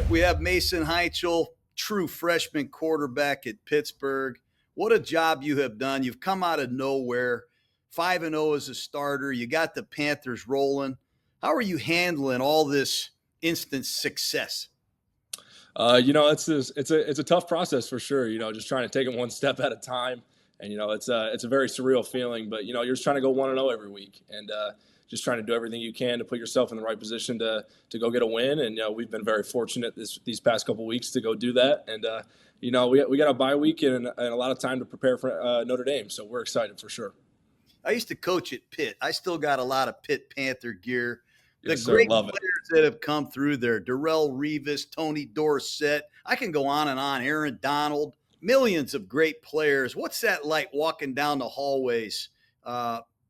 quick, we have Mason Heintschel, true freshman quarterback at Pittsburgh. What a job you have done. You've come out of nowhere, 5-0 as a starter. You got the Panthers rolling. How are you handling all this instant success? It's a tough process for sure. Just trying to take it one step at a time, and it's a very surreal feeling. But you're just trying to go 1-0 every week, and just trying to do everything you can to put yourself in the right position to go get a win. And we've been very fortunate these past couple of weeks to go do that. And we got a bye week and a lot of time to prepare for Notre Dame, so we're excited for sure. I used to coach at Pitt. I still got a lot of Pitt Panther gear. The Yes, sir. great Love players it. that have come through there, Darrelle Revis, Tony Dorsett. I can go on and on. Aaron Donald, millions of great players. What's that like walking down the hallways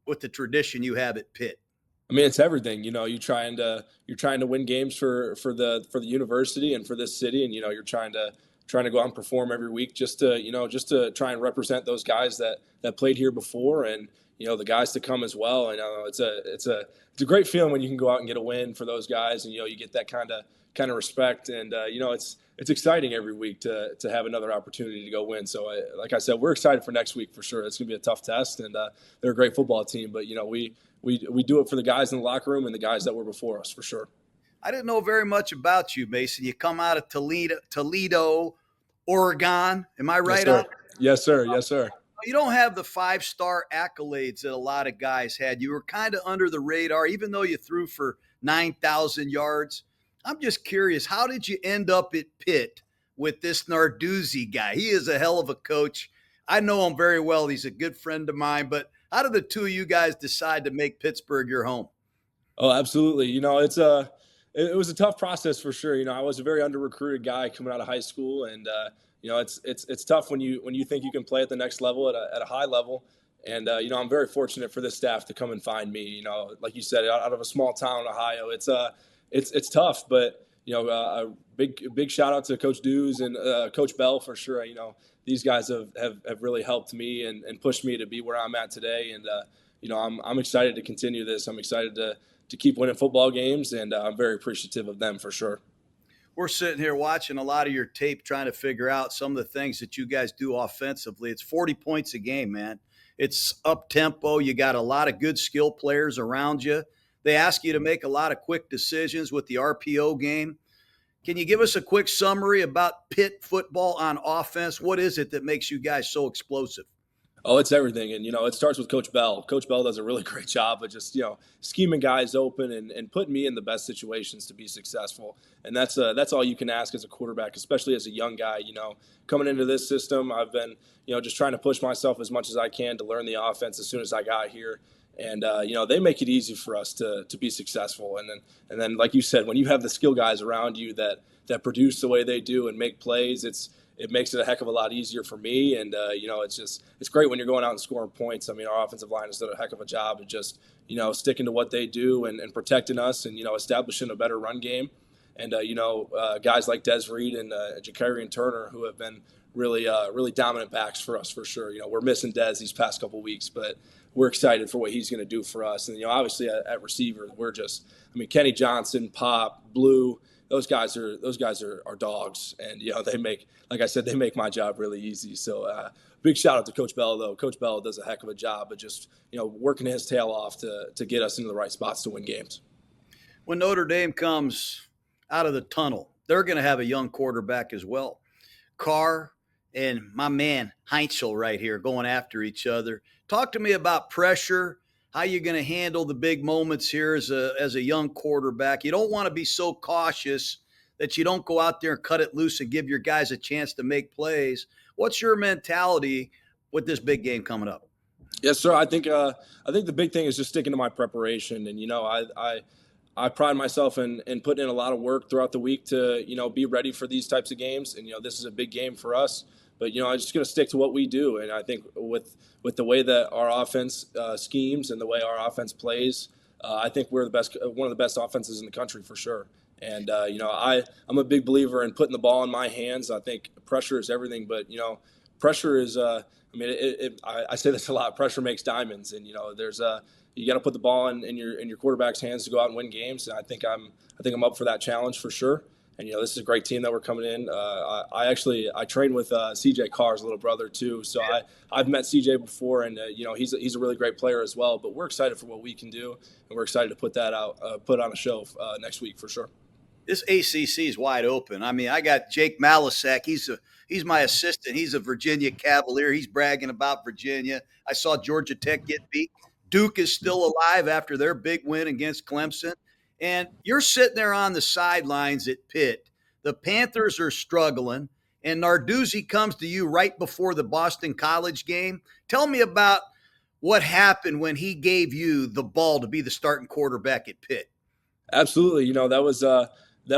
with the tradition you have at Pitt? I mean, it's everything. You're trying to win games for the university and for this city, and you're trying to go out and perform every week just to try and represent those guys that played here before, and the guys to come as well. And it's a great feeling when you can go out and get a win for those guys, and you get that kind of respect, and it's exciting every week to have another opportunity to go win. So like I said, we're excited for next week for sure. It's gonna be a tough test, and they're a great football team, but we do it for the guys in the locker room and the guys that were before us for sure. I didn't know very much about you, Mason. You come out of Toledo, Oregon. Am I right? Yes, sir. Yes, sir. You don't have the 5-star accolades that a lot of guys had. You were kind of under the radar, even though you threw for 9,000 yards. I'm just curious, how did you end up at Pitt with this Narduzzi guy? He is a hell of a coach. I know him very well. He's a good friend of mine. But how did the two of you guys decide to make Pittsburgh your home? Oh, absolutely. It was a tough process for sure. I was a very under-recruited guy coming out of high school, and it's tough when you think you can play at the next level at a high level. And I'm very fortunate for this staff to come and find me. Like you said, out of a small town in Ohio, it's tough. But a big shout out to Coach Dews and Coach Bell for sure. These guys have really helped me and pushed me to be where I'm at today. And I'm excited to continue this. I'm excited to keep winning football games, and I'm very appreciative of them for sure. We're sitting here watching a lot of your tape, trying to figure out some of the things that you guys do offensively. It's 40 points a game, man. It's up tempo. You got a lot of good skill players around you. They ask you to make a lot of quick decisions with the RPO game. Can you give us a quick summary about Pitt football on offense? What is it that makes you guys so explosive? Oh, it's everything. And, it starts with Coach Bell. Coach Bell does a really great job of just, scheming guys open and putting me in the best situations to be successful. And that's all you can ask as a quarterback, especially as a young guy. Coming into this system, I've been, just trying to push myself as much as I can to learn the offense as soon as I got here. And, they make it easy for us to be successful. And then, like you said, when you have the skill guys around you that produce the way they do and make plays, it makes it a heck of a lot easier for me. And, it's great when you're going out and scoring points. I mean, our offensive line has done a heck of a job of just, sticking to what they do and protecting us and, establishing a better run game. And, guys like Des Reed and Jakarian Turner, who have been really dominant backs for us for sure. We're missing Des these past couple weeks, but we're excited for what he's going to do for us. And, obviously at receiver, Kenny Johnson, Pop, Blue, those guys are dogs, and they make my job really easy. So big shout out to Coach Bell though. Coach Bell does a heck of a job of just working his tail off to get us into the right spots to win games. When Notre Dame comes out of the tunnel, they're going to have a young quarterback as well. Carr and my man Heintschel right here going after each other. Talk to me about pressure. How you going to handle the big moments here as a young quarterback? You don't want to be so cautious that you don't go out there and cut it loose and give your guys a chance to make plays. What's your mentality with this big game coming up? Yes, sir. I think the big thing is just sticking to my preparation, and I pride myself in putting in a lot of work throughout the week to be ready for these types of games, and this is a big game for us. But I'm just going to stick to what we do, and I think with the way that our offense schemes and the way our offense plays, I think we're one of the best offenses in the country for sure. And I'm a big believer in putting the ball in my hands. I think pressure is everything, but pressure is. I say this a lot. Pressure makes diamonds, and you got to put the ball in your quarterback's hands to go out and win games. And I think I'm up for that challenge for sure. this is a great team that we're coming in. I trained with CJ Carr's little brother too, so I've met CJ before, and he's a really great player as well. But we're excited for what we can do, and we're excited to put on a show next week for sure. This ACC is wide open. I mean, I got Jake Malisak. He's my assistant. He's a Virginia Cavalier. He's bragging about Virginia. I saw Georgia Tech get beat. Duke is still alive after their big win against Clemson. And you're sitting there on the sidelines at Pitt. The Panthers are struggling, and Narduzzi comes to you right before the Boston College game. Tell me about what happened when he gave you the ball to be the starting quarterback at Pitt. Absolutely. That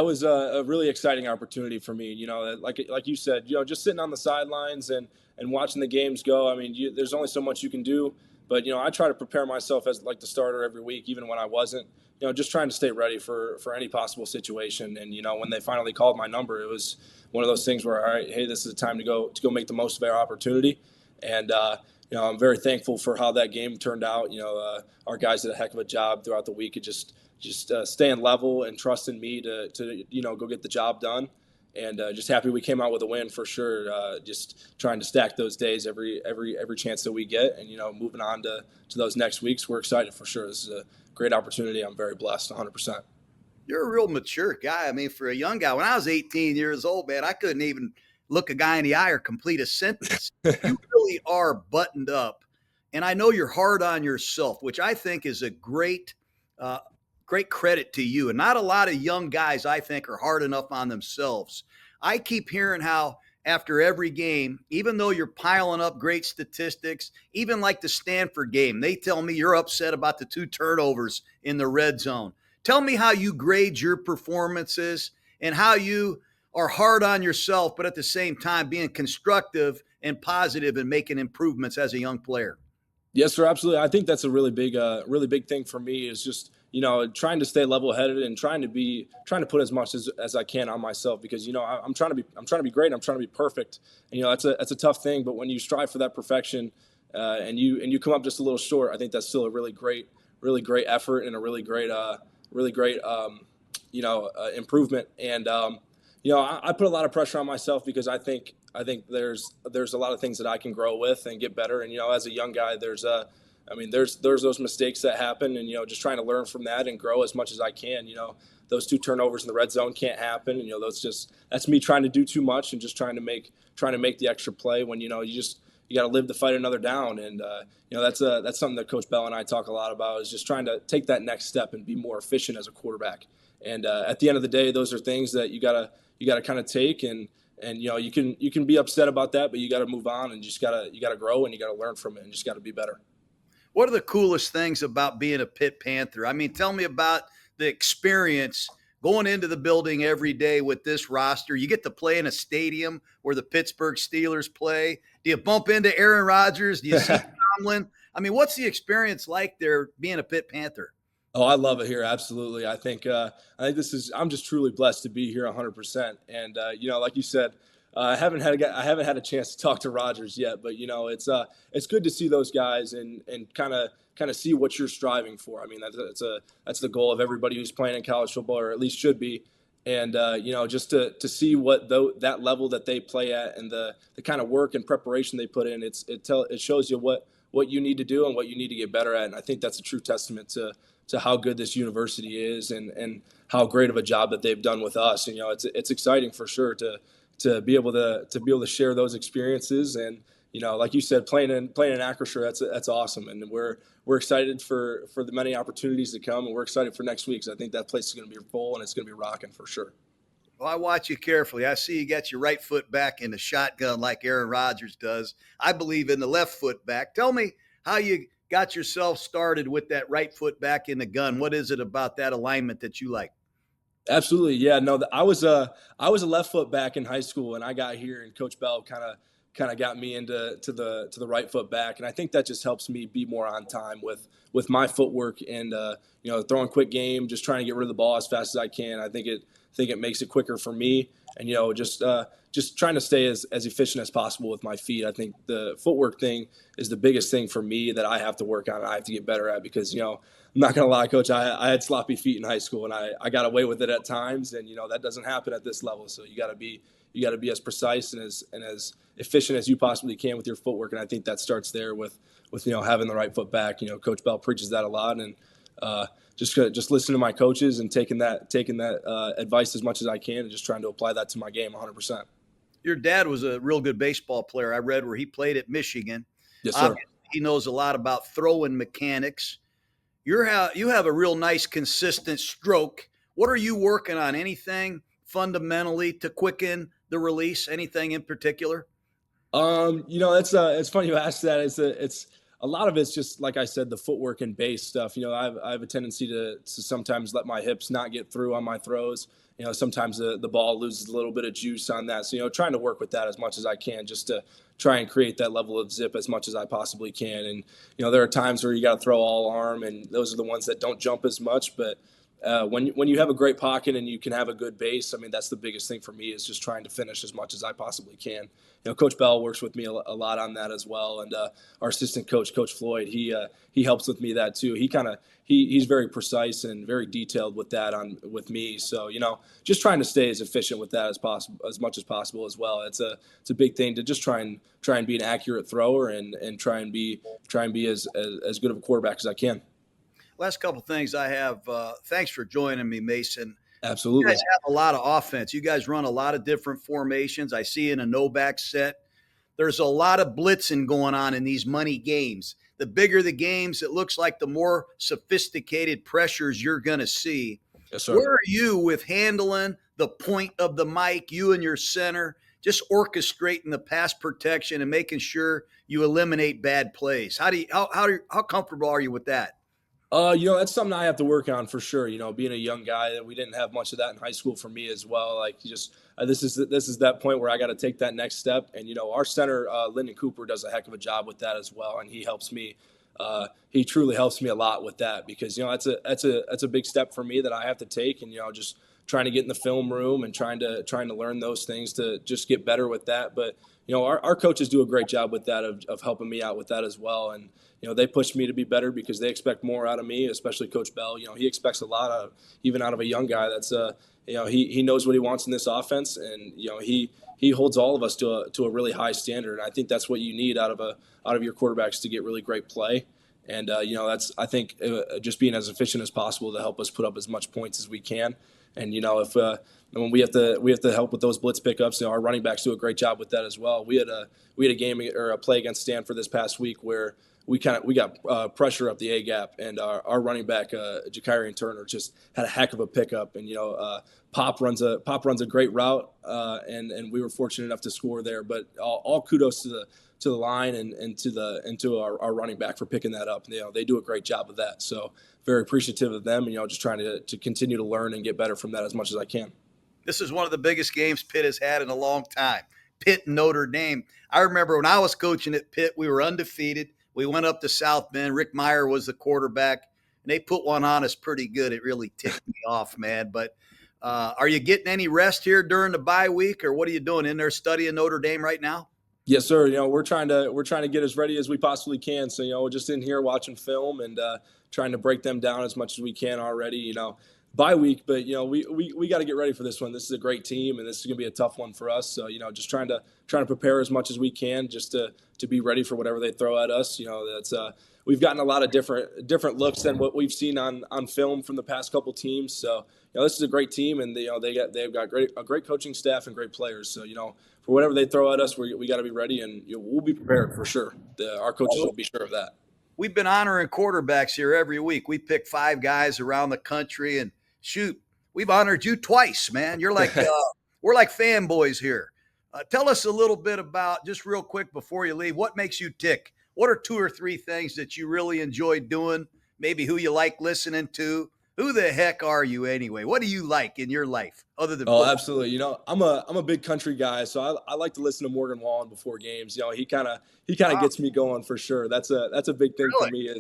was a really exciting opportunity for me. Like you said, just sitting on the sidelines and watching the games go. I mean, there's only so much you can do. But, I try to prepare myself as like the starter every week, even when I wasn't, just trying to stay ready for any possible situation. And, when they finally called my number, it was one of those things where, all right, hey, this is the time to go make the most of our opportunity. And, I'm very thankful for how that game turned out. Our guys did a heck of a job throughout the week of just staying level and trusting me to go get the job done. And just happy we came out with a win for sure. Just trying to stack those days every chance that we get, and moving on to those next weeks. We're excited for sure. This is a great opportunity. I'm very blessed, 100%. You're a real mature guy. I mean, for a young guy, when I was 18 years old, man, I couldn't even look a guy in the eye or complete a sentence. You really are buttoned up, and I know you're hard on yourself, which I think is a great credit to you. And not a lot of young guys, I think, are hard enough on themselves. I keep hearing how after every game, even though you're piling up great statistics, even like the Stanford game, they tell me you're upset about the 2 turnovers in the red zone. Tell me how you grade your performances and how you are hard on yourself, but at the same time being constructive and positive and making improvements as a young player. Yes, sir. Absolutely. I think that's a really big thing for me is just, trying to stay level headed and trying to put as much as I can on myself because, I'm trying to be great. I'm trying to be perfect. And, that's a tough thing. But when you strive for that perfection and you come up just a little short, I think that's still a really great effort and a really great improvement. And, I put a lot of pressure on myself because I think there's a lot of things that I can grow with and get better. And, as a young guy, there's those mistakes that happen and, just trying to learn from that and grow as much as I can. Those 2 turnovers in the red zone can't happen. And, that's me trying to do too much and just trying to make the extra play when, you got to live to fight another down. And, that's something that Coach Bell and I talk a lot about is just trying to take that next step and be more efficient as a quarterback. And at the end of the day, those are things that you gotta kind of take and you can be upset about that, but you got to move on and you got to grow and you got to learn from it and just got to be better. What are the coolest things about being a Pitt Panther? I mean, tell me about the experience going into the building every day with this roster. You get to play in a stadium where the Pittsburgh Steelers play. Do you bump into Aaron Rodgers? Do you see Tomlin? I mean, what's the experience like there being a Pitt Panther? Oh, I love it here. Absolutely. I think I'm just truly blessed to be here 100%. And, like you said, I haven't had a chance to talk to Rodgers yet, but it's good to see those guys and kind of see what you're striving for. I mean, that's the goal of everybody who's playing in college football, or at least should be. And just to see what that level that they play at and the kind of work and preparation they put in, it shows you what you need to do and what you need to get better at. And I think that's a true testament to how good this university is and how great of a job that they've done with us. And, it's exciting for sure to be able to share those experiences. And, like you said, playing in Acrisure, that's awesome. And we're excited for the many opportunities to come, and we're excited for next week. So I think that place is going to be full and it's going to be rocking for sure. Well, I watch you carefully. I see you got your right foot back in the shotgun like Aaron Rodgers does. I believe in the left foot back. Tell me how you got yourself started with that right foot back in the gun. What is it about that alignment that you like? Absolutely. Yeah, no, I was a left foot back in high school, and I got here and Coach Bell kind of got me into the right foot back. And I think that just helps me be more on time with my footwork and, throwing quick game, just trying to get rid of the ball as fast as I can. I think it makes it quicker for me. And, just trying to stay as efficient as possible with my feet. I think the footwork thing is the biggest thing for me that I have to work on and I have to get better at because, I'm not going to lie, Coach, I had sloppy feet in high school and I got away with it at times. And, that doesn't happen at this level. So you got to be as precise and as efficient as you possibly can with your footwork. And I think that starts there with having the right foot back. Coach Bell preaches that a lot. And just listening to my coaches and taking that advice as much as I can and just trying to apply that to my game 100%. Your dad was a real good baseball player. I read where he played at Michigan. Yes, sir. He knows a lot about throwing mechanics. You have a real nice, consistent stroke. What are you working on? Anything fundamentally to quicken the release? Anything in particular? It's funny you asked that. It's a lot of it's just like I said, the footwork and base stuff. I have a tendency to sometimes let my hips not get through on my throws. Sometimes the ball loses a little bit of juice on that. So, trying to work with that as much as I can just to try and create that level of zip as much as I possibly can. And, there are times where you got to throw all arm, and those are the ones that don't jump as much. But when you have a great pocket and you can have a good base, I mean, that's the biggest thing for me is just trying to finish as much as I possibly can. Coach Bell works with me a lot on that as well. And our assistant coach, Coach Floyd, he helps with me that too. He's very precise and very detailed with that with me. So, just trying to stay as efficient with that as much as possible as well. It's a big thing to just try and be an accurate thrower and try and be as good of a quarterback as I can. Last couple of things I have. Thanks for joining me, Mason. Absolutely. You guys have a lot of offense. You guys run a lot of different formations. I see in a no-back set. There's a lot of blitzing going on in these money games. The bigger the games, it looks like the more sophisticated pressures you're going to see. Yes, sir. Where are you with handling the point of the mic, you and your center, just orchestrating the pass protection and making sure you eliminate bad plays? How comfortable are you with that? That's something I have to work on for sure. Being a young guy, we didn't have much of that in high school for me as well. Like this is that point where I got to take that next step. And our center, Lyndon Cooper, does a heck of a job with that as well, and he helps me. He truly helps me a lot with that because that's a big step for me that I have to take, and just trying to get in the film room and trying to learn those things to just get better with that. But our coaches do a great job with that of helping me out with that as well. And they push me to be better because they expect more out of me, especially Coach Bell. He expects a lot even out of a young guy. That's he knows what he wants in this offense, and he holds all of us to a really high standard. And I think that's what you need out of your quarterbacks to get really great play. And that's I think just being as efficient as possible to help us put up as much points as we can. And if when we have to help with those blitz pickups, our running backs do a great job with that as well. We had a game or a play against Stanford this past week where we got pressure up the A gap, and our running back Jakarian Turner just had a heck of a pickup, and Pop runs a great route, and we were fortunate enough to score there. But all kudos to the line and to our running back for picking that up. They do a great job of that. So very appreciative of them, and just trying to continue to learn and get better from that as much as I can. This is one of the biggest games Pitt has had in a long time. Pitt and Notre Dame. I remember when I was coaching at Pitt, we were undefeated. We went up to South Bend. Rick Meyer was the quarterback, and they put one on us pretty good. It really ticked me off, man. But are you getting any rest here during the bye week, or what are you doing in there studying Notre Dame right now? Yes, sir. We're trying to get as ready as we possibly can. So we're just in here watching film and trying to break them down as much as we can already. Bye week, but we got to get ready for this one. This is a great team, and this is going to be a tough one for us. So just trying to prepare as much as we can, just to be ready for whatever they throw at us. That's we've gotten a lot of different looks than what we've seen on film from the past couple teams. So this is a great team, and they've got a great coaching staff and great players. So for whatever they throw at us, we got to be ready, and we'll be prepared for sure. Our coaches will be sure of that. We've been honoring quarterbacks here every week. We pick 5 guys around the country, and shoot, we've honored you twice, man. You're like we're like fanboys here. Tell us a little bit about, just real quick before you leave, what makes you tick? What are 2 or 3 things that you really enjoy doing? Maybe who you like listening to. Who the heck are you anyway? What do you like in your life other than football? Absolutely. I'm a big country guy, so I like to listen to Morgan Wallen before games. He kind of gets me going for sure. That's a big thing for me.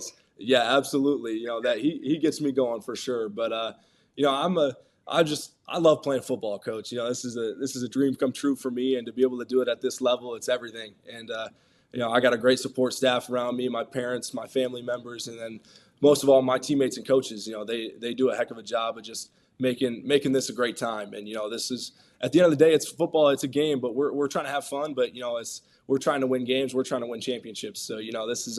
Absolutely. That he gets me going for sure. But I'm I love playing football, Coach. This is a dream come true for me, and to be able to do it at this level, it's everything. And I got a great support staff around me, my parents, my family members, and then most of all, my teammates and coaches. They do a heck of a job of just making this a great time. And this is, at the end of the day, it's football, it's a game, but we're trying to have fun. But we're trying to win games, we're trying to win championships. So this is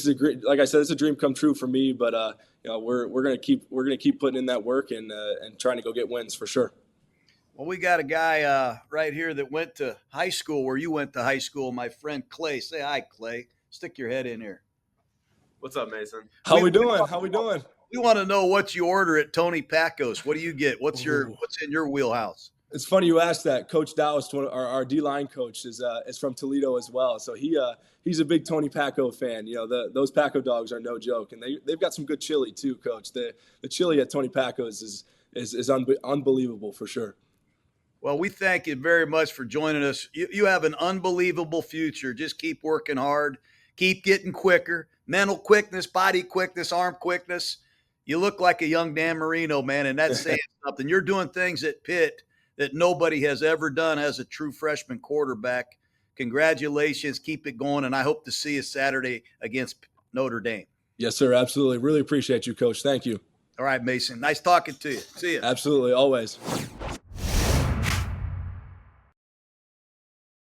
a great, like I said, it's a dream come true for me. But we're gonna keep putting in that work and trying to go get wins for sure. Well, we got a guy right here that went to high school where you went to high school, my friend Clay. Say hi, Clay. Stick your head in here. What's up, Mason? How we doing? How we doing? We want to know what you order at Tony Pacos. What do you get? What's in your wheelhouse? It's funny you asked that. Coach Dallas, our D-line coach, is from Toledo as well. So he's a big Tony Paco fan. Those Paco dogs are no joke, and they've got some good chili too, Coach. The chili at Tony Paco's is unbelievable for sure. Well, we thank you very much for joining us. You have an unbelievable future. Just keep working hard. Keep getting quicker. Mental quickness, body quickness, arm quickness. You look like a young Dan Marino, man, and that's saying something. You're doing things at Pitt that nobody has ever done as a true freshman quarterback. Congratulations. Keep it going, and I hope to see you Saturday against Notre Dame. Yes, sir. Absolutely. Really appreciate you, Coach. Thank you. All right, Mason. Nice talking to you. See you. Absolutely. Always.